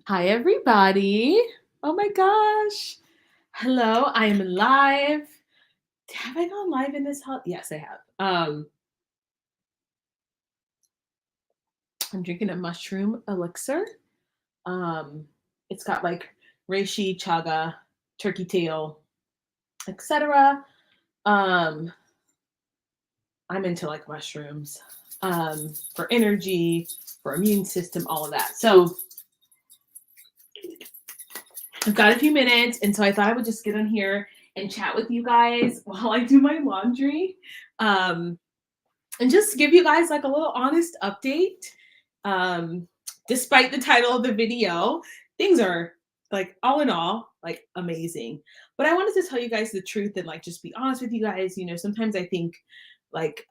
Hi, everybody. Oh my gosh. Hello, I am live. Have I gone live in this house? Yes, I have. I'm drinking a mushroom elixir. Um, it's got like reishi, chaga, turkey tail, etc. Um, I'm into like mushrooms for energy, for immune system, all of that. So I've got a few minutes, and so I thought I would just get on here and chat with you guys while I do my laundry. Um, and just give you guys like a little honest update. Um, Despite the title of the video, things are like all in all like amazing. But I wanted to tell you guys the truth and like just be honest with you guys. Sometimes I think like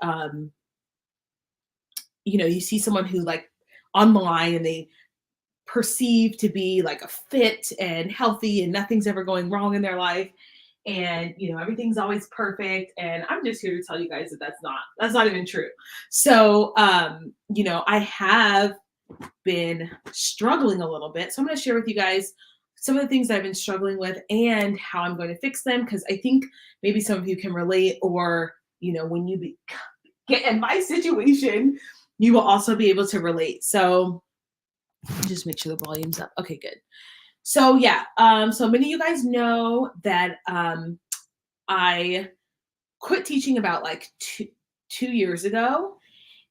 you see someone who like online and they perceive to be like a fit and healthy and nothing's ever going wrong in their life and everything's always perfect, and I'm just here to tell you guys that that's not even true. So I have been struggling a little bit, so I'm going to share with you guys some of the things I've been struggling with and how I'm going to fix them, because I think maybe some of you can relate, or when you get in my situation, you will also be able to relate. So just make sure the volume's up. Okay, good. So yeah, so many of you guys know that I quit teaching about like 2 years ago,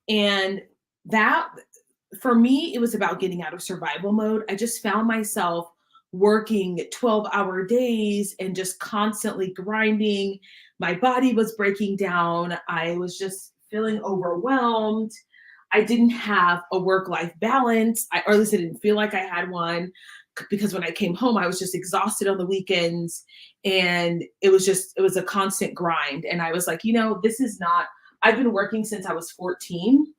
and that for me it was about getting out of survival mode. I just found myself working 12-hour days and just constantly grinding. My body was breaking down. I was just feeling overwhelmed. I didn't have a work-life balance, or at least I didn't feel like I had one, because when I came home, I was just exhausted on the weekends, and it was a constant grind. And I was like, this is not. I've been working since I was 14,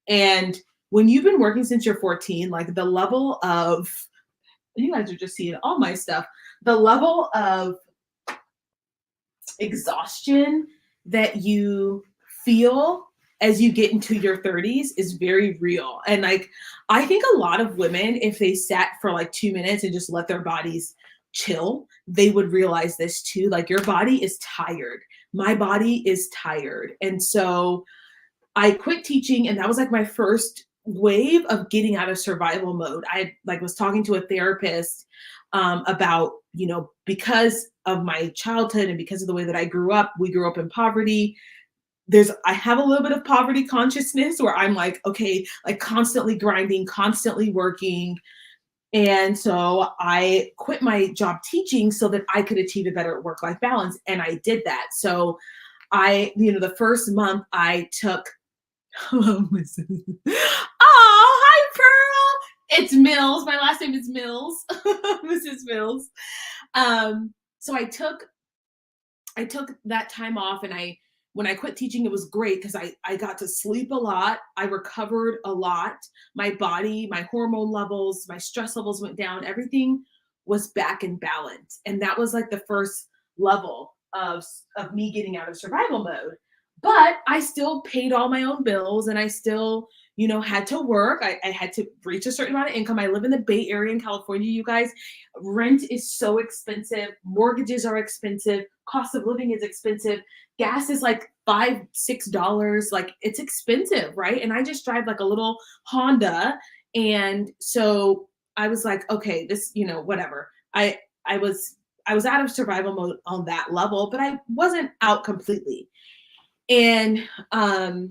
and when you've been working since you're 14, like the level of, you guys are just seeing all my stuff, the level of exhaustion that you feel as you get into your 30s is very real. And like, I think a lot of women, if they sat for like 2 minutes and just let their bodies chill, they would realize this too. Like, your body is tired. My body is tired. And so I quit teaching, and that was like my first wave of getting out of survival mode. I like was talking to a therapist about, because of my childhood and because of the way that I grew up. We grew up in poverty. I have a little bit of poverty consciousness where I'm like, okay, like constantly grinding, constantly working. And so I quit my job teaching so that I could achieve a better work-life balance. And I did that. So the first month I took. Hello, Mrs. Oh, hi, Pearl. It's Mills. My last name is Mills, Mrs. Mills. So I took that time off, and when I quit teaching, it was great because I got to sleep a lot. I recovered a lot. My body, my hormone levels, my stress levels went down. Everything was back in balance, and that was like the first level of me getting out of survival mode. But I still paid all my own bills, and I still had to work. I had to reach a certain amount of income. I live in the Bay Area in California, you guys. Rent is so expensive. Mortgages are expensive. Cost of living is expensive. Gas is like $5, $6. Like, it's expensive, right? And I just drive like a little Honda. And so I was like, okay, this, whatever. I was I was out of survival mode on that level, but I wasn't out completely. And I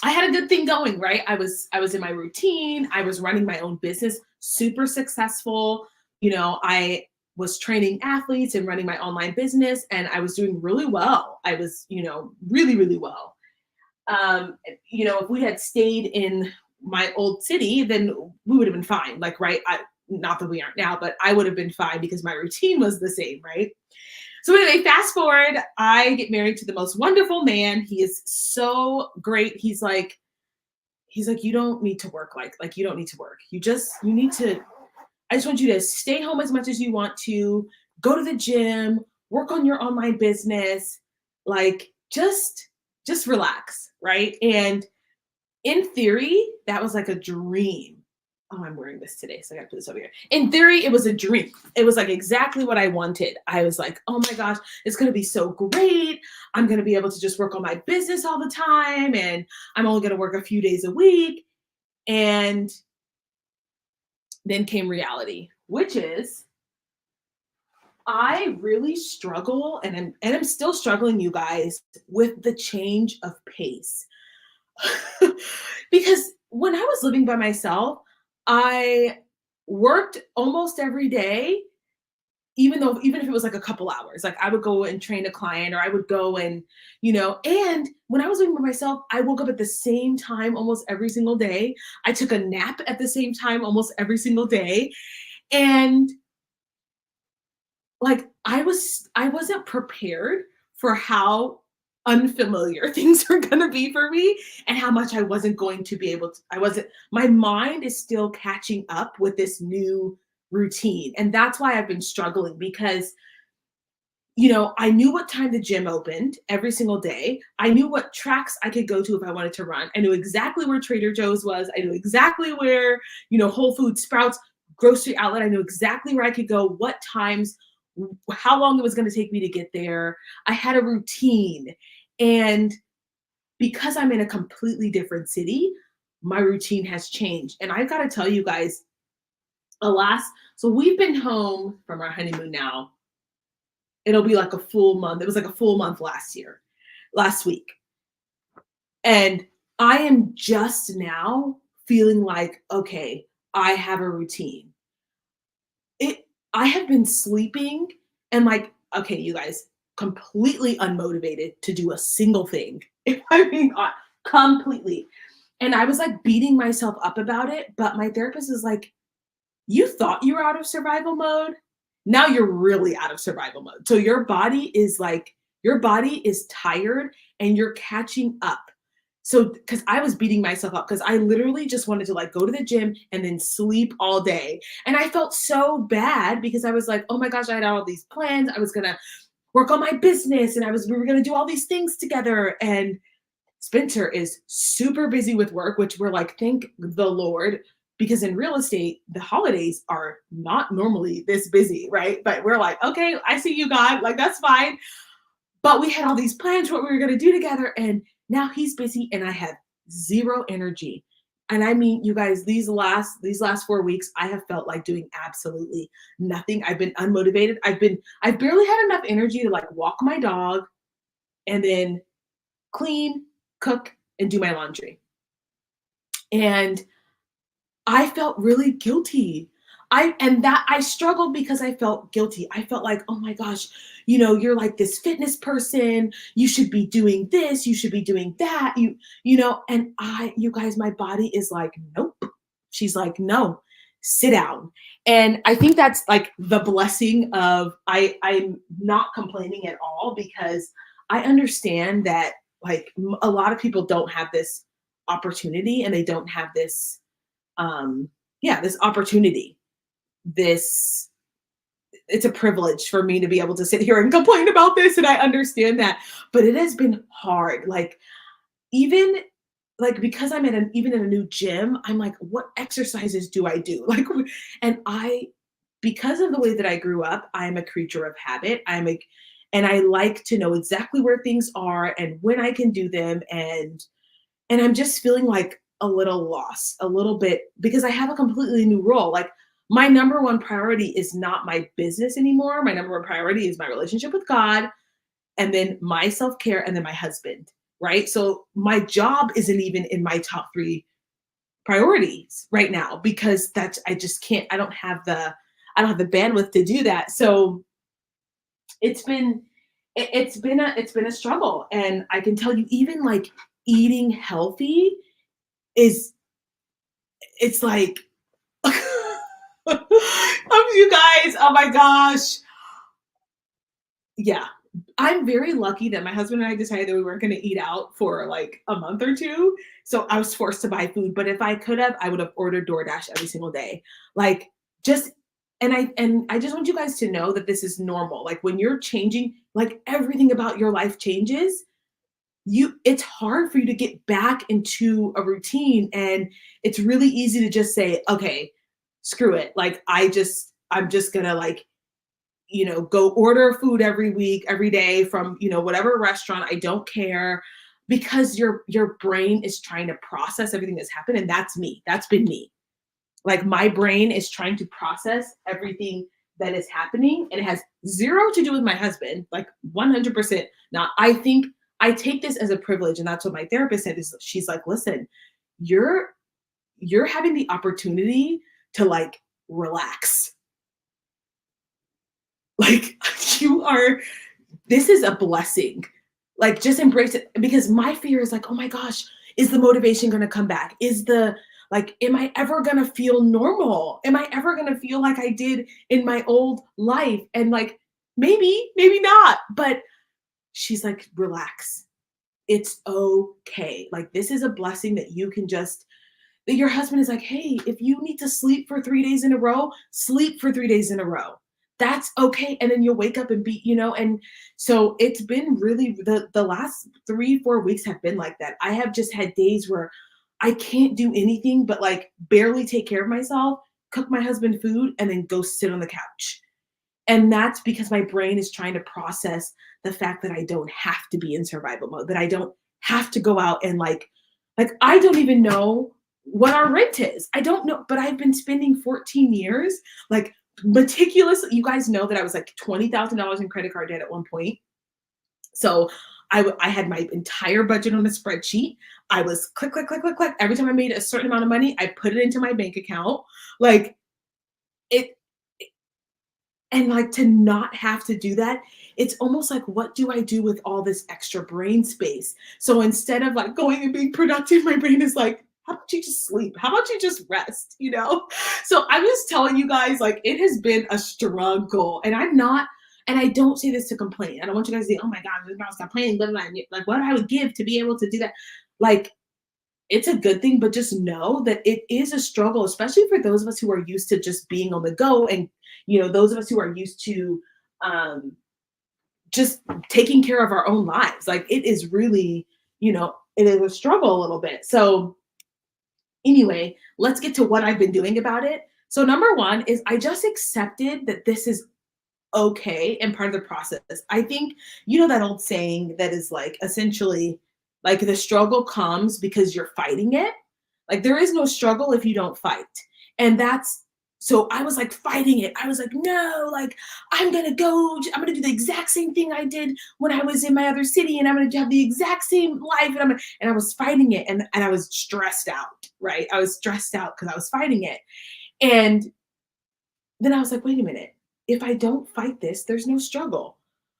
had a good thing going, right? I was in my routine. I was running my own business, super successful. I was training athletes and running my online business, and I was doing really well. I was, really, really well. If we had stayed in my old city, then we would have been fine. Like, right? Not that we aren't now, but I would have been fine because my routine was the same, right? So anyway, fast forward, I get married to the most wonderful man. He is so great. He's like, you don't need to work, like you don't need to work. You need to, I just want you to stay home as much as you want to, go to the gym, work on your online business, like just relax, right? And in theory, that was like a dream. Oh, I'm wearing this today, so I gotta put this over here. In theory, it was a dream. It was like exactly what I wanted. I was like, oh my gosh, it's gonna be so great. I'm gonna be able to just work on my business all the time, and I'm only gonna work a few days a week. And then came reality, which is I really struggle, and I'm still struggling, you guys, with the change of pace. Because when I was living by myself, I worked almost every day, even if it was like a couple hours. Like I would go and train a client, or I would go and, and when I was living by myself, I woke up at the same time almost every single day. I took a nap at the same time almost every single day. And like I wasn't prepared for how unfamiliar things are going to be for me, and how much I wasn't going to be able to I wasn't my mind is still catching up with this new routine. And that's why I've been struggling, because I knew what time the gym opened every single day. I knew what tracks I could go to if I wanted to run. I knew exactly where Trader Joe's was. I knew exactly where, Whole Foods, Sprouts, grocery outlet. I knew exactly where I could go, what times, how long it was going to take me to get there. I had a routine. And because I'm in a completely different city, my routine has changed. And I've got to tell you guys, alas, so we've been home from our honeymoon now. It'll be like a full month. It was like a full month last week. And I am just now feeling like, okay, I have a routine. I have been sleeping and like, okay, you guys, completely unmotivated to do a single thing. If I'm being honest, completely. And I was like beating myself up about it, but my therapist is like, you thought you were out of survival mode. Now you're really out of survival mode. So your body is tired and you're catching up. So, because I was beating myself up, because I literally just wanted to like go to the gym and then sleep all day. And I felt so bad because I was like, oh my gosh, I had all these plans. I was going to work on my business, and we were going to do all these things together. And Spencer is super busy with work, which we're like, thank the Lord, because in real estate, the holidays are not normally this busy, right? But we're like, okay, I see you, God, like that's fine. But we had all these plans for what we were going to do together, and now he's busy, and I have zero energy. And I mean, you guys, these last 4 weeks, I have felt like doing absolutely nothing. I've been unmotivated. I've barely had enough energy to like walk my dog and then clean, cook, and do my laundry. And I felt really guilty. I struggled because I felt guilty. I felt like, oh my gosh, you're like this fitness person. You should be doing this. You should be doing that. And you guys, my body is like, nope. She's like, no, sit down. And I think that's like the blessing of I'm not complaining at all, because I understand that like a lot of people don't have this opportunity, and they don't have this this opportunity. This It's a privilege for me to be able to sit here and complain about this, and I understand that. But it has been hard. Like, even like, because I'm even in a new gym, I'm like, what exercises do I do? Like, and because of the way that I grew up, I'm a creature of habit. And I like to know exactly where things are and when I can do them. And I'm just feeling like a little lost, a little bit, because I have a completely new role. Like, my number one priority is not my business anymore. My number one priority is my relationship with God, and then my self-care, and then my husband, right? So my job isn't even in my top 3 priorities right now, because I just can't, I don't have the bandwidth to do that. So it's been a struggle. And I can tell you, even like eating healthy is it's like you guys, oh my gosh. Yeah. I'm very lucky that my husband and I decided that we weren't going to eat out for like a month or two. So I was forced to buy food. But if I could have, I would have ordered DoorDash every single day. Like, just and I just want you guys to know that this is normal. Like, when you're changing, like everything about your life changes, it's hard for you to get back into a routine, and it's really easy to just say, okay, screw it. Like I'm just gonna like, go order food every week, every day from, whatever restaurant. I don't care, because your brain is trying to process everything that's happened. And that's me. That's been me. Like my brain is trying to process everything that is happening, and it has zero to do with my husband, like 100%. Now, I think I take this as a privilege, and that's what my therapist said. Is she's like, listen, you're you're having the opportunity to like relax. Like you are, this is a blessing. Like just embrace it, because my fear is like, oh my gosh, is the motivation going to come back? Is the like, am I ever going to feel normal? Am I ever going to feel like I did in my old life? And like, maybe not. But she's like, relax. It's okay. Like, this is a blessing that you can just, that your husband is like, hey, if you need to sleep for 3 days in a row, sleep for 3 days in a row. That's okay. And then you'll wake up and be, and so it's been really the last 3, 4 weeks have been like that. I have just had days where I can't do anything but like barely take care of myself, cook my husband food, and then go sit on the couch. And that's because my brain is trying to process the fact that I don't have to be in survival mode, that I don't have to go out and like I don't even know what our rent is. I don't know, but I've been spending 14 years like meticulous. You guys know that I was like $20,000 in credit card debt at one point. So I had my entire budget on a spreadsheet. I was click, click, click, click, click. Every time I made a certain amount of money, I put it into my bank account. Like it, and like to not have to do that, it's almost like, what do I do with all this extra brain space? So instead of like going and being productive, my brain is like, how about you just sleep? How about you just rest? So I'm just telling you guys, like, it has been a struggle. And I don't say this to complain. I don't want you guys to say, oh my God, I'm about to stop complaining, blah, blah, blah. Like what I would give to be able to do that. Like, it's a good thing, but just know that it is a struggle, especially for those of us who are used to just being on the go, and those of us who are used to um, just taking care of our own lives. Like it is really, it is a struggle a little bit. So anyway, let's get to what I've been doing about it. So number one is I just accepted that this is okay and part of the process. I think that old saying that is like essentially like the struggle comes because you're fighting it. Like there is no struggle if you don't fight. And that's so I was like fighting it. I was like, no, like I'm gonna do the exact same thing I did when I was in my other city, and I'm gonna have the exact same life. And I was fighting it, and I was stressed out, right? I was stressed out because I was fighting it. And then I was like, wait a minute. If I don't fight this, there's no struggle.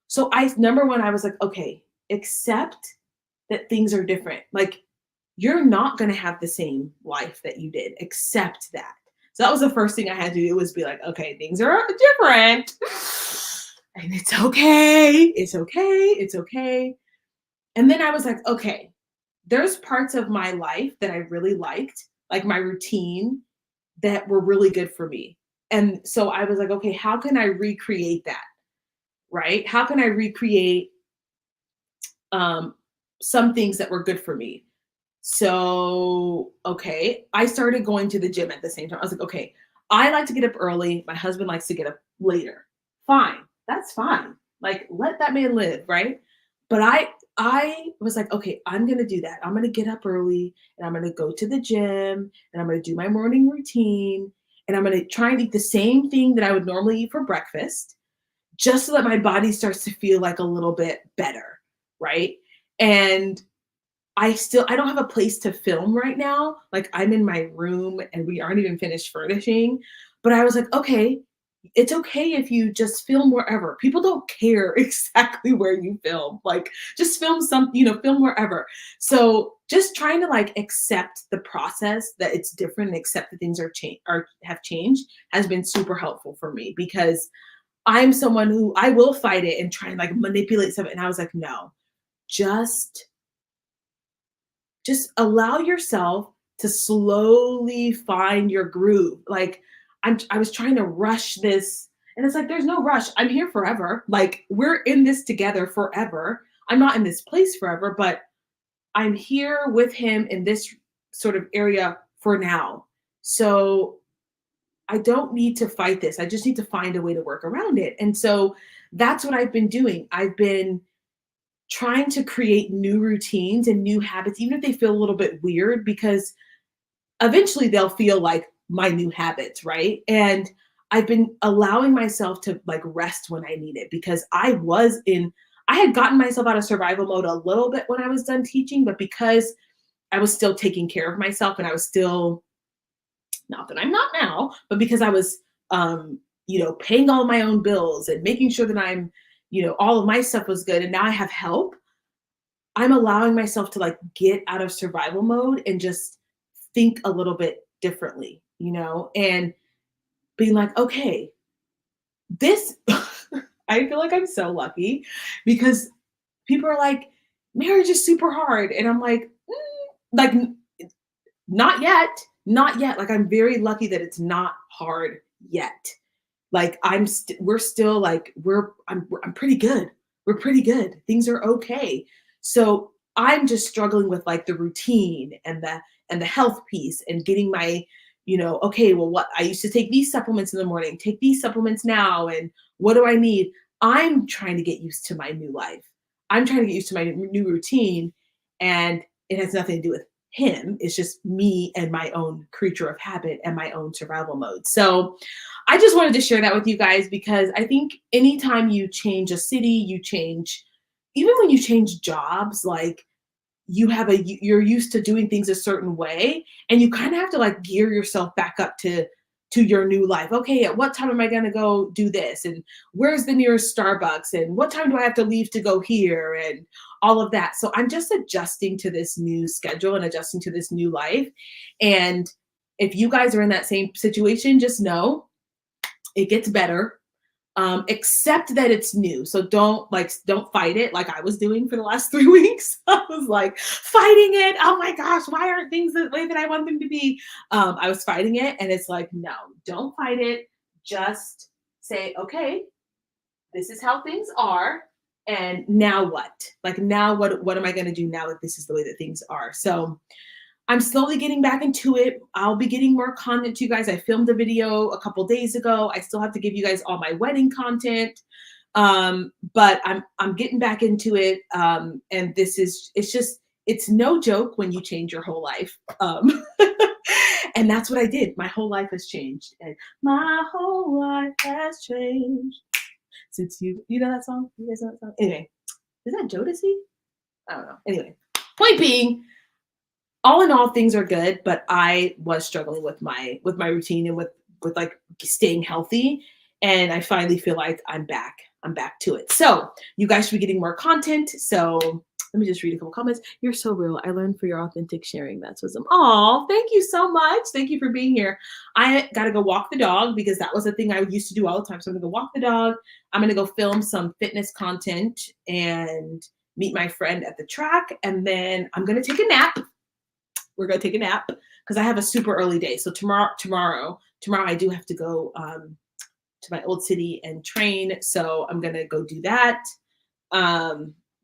So number one, I was like, okay, accept that things are different. Like you're not going to have the same life that you did. Accept that. So that was the first thing I had to do, was be like, okay, things are different. And it's okay. It's okay. It's okay. And then I was like, okay, there's parts of my life that I really liked, like my routine, that were really good for me. And so I was like, okay, how can I recreate that? Right? How can I recreate um, some things that were good for me? So, okay, I started going to the gym at the same time. I was like, okay, I like to get up early. My husband likes to get up later. Fine. That's fine. Like, let that man live, right? But I was like, okay, I'm gonna do that. I'm gonna get up early, and I'm gonna go to the gym, and I'm gonna do my morning routine, and I'm gonna try and eat the same thing that I would normally eat for breakfast, just so that my body starts to feel like a little bit better, right? And I don't have a place to film right now. Like I'm in my room and we aren't even finished furnishing. But I was like, okay, it's okay if you just film wherever. People don't care exactly where you film. Like just film film wherever. So just trying to like accept the process, that it's different, and accept that things have changed, has been super helpful for me, because I'm someone who I will fight it and try and like manipulate something. And I was like, no, just allow yourself to slowly find your groove. Like I was trying to rush this, and it's like, there's no rush. I'm here forever. Like we're in this together forever. I'm not in this place forever, but I'm here with him in this sort of area for now. So I don't need to fight this. I just need to find a way to work around it. And so that's what I've been doing. I've been trying to create new routines and new habits, even if they feel a little bit weird, because eventually they'll feel like my new habits, right? And I've been allowing myself to like rest when I need it because I had gotten myself out of survival mode a little bit when I was done teaching, but because I was still taking care of myself and I was still, not that I'm not now, but because I was, paying all my own bills and making sure that all of my stuff was good. And now I have help. I'm allowing myself to like get out of survival mode and just think a little bit differently, and being like, okay, this, I feel like I'm so lucky because people are like, marriage is super hard. And I'm like, like, not yet, not yet. Like, I'm very lucky that it's not hard yet. Like, we're still like, I'm pretty good. We're pretty good. Things are okay. So I'm just struggling with like the routine and the health piece and getting my, okay, well, what I used to take these supplements in the morning, take these supplements now, and what do I need? I'm trying to get used to my new life. I'm trying to get used to my new routine, and it has nothing to do with him. It's just me and my own creature of habit and my own survival mode. So I just wanted to share that with you guys because I think anytime you change a city, even when you change jobs, like you're used to doing things a certain way and you kind of have to like gear yourself back up to your new life. Okay, at what time am I going to go do this, and where's the nearest Starbucks, and what time do I have to leave to go here, and all of that. So I'm just adjusting to this new schedule and adjusting to this new life. And if you guys are in that same situation, just know it gets better. Except that it's new. So don't fight it like I was doing for the last 3 weeks. I was like fighting it. Oh my gosh, why aren't things the way that I want them to be? I was fighting it, and it's like, no, don't fight it. Just say, okay, this is how things are. And now what? Like, now what am I going to do now that this is the way that things are? So I'm slowly getting back into it. I'll be getting more content to you guys. I filmed a video a couple days ago. I still have to give you guys all my wedding content. But I'm getting back into it. And it's no joke when you change your whole life. And that's what I did. My whole life has changed. And my whole life has changed since you know that song? You guys know that song? Anyway, is that Jodeci? I don't know. Anyway, point being, all in all, things are good, but I was struggling with my routine and with like staying healthy. And I finally feel like I'm back to it. So you guys should be getting more content. So let me just read a couple comments. You're so real. I learned for your authentic sharing. That's wisdom. Oh, thank you so much. Thank you for being here. I got to go walk the dog because that was a thing I used to do all the time. So I'm going to go walk the dog. I'm going to go film some fitness content and meet my friend at the track. And then I'm going to take a nap. We're going to take a nap because I have a super early day. So tomorrow I do have to go to my old city and train. So I'm going to go do that.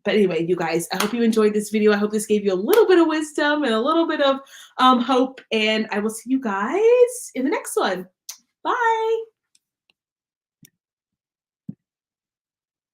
But anyway, you guys, I hope you enjoyed this video. I hope this gave you a little bit of wisdom and a little bit of hope. And I will see you guys in the next one. Bye.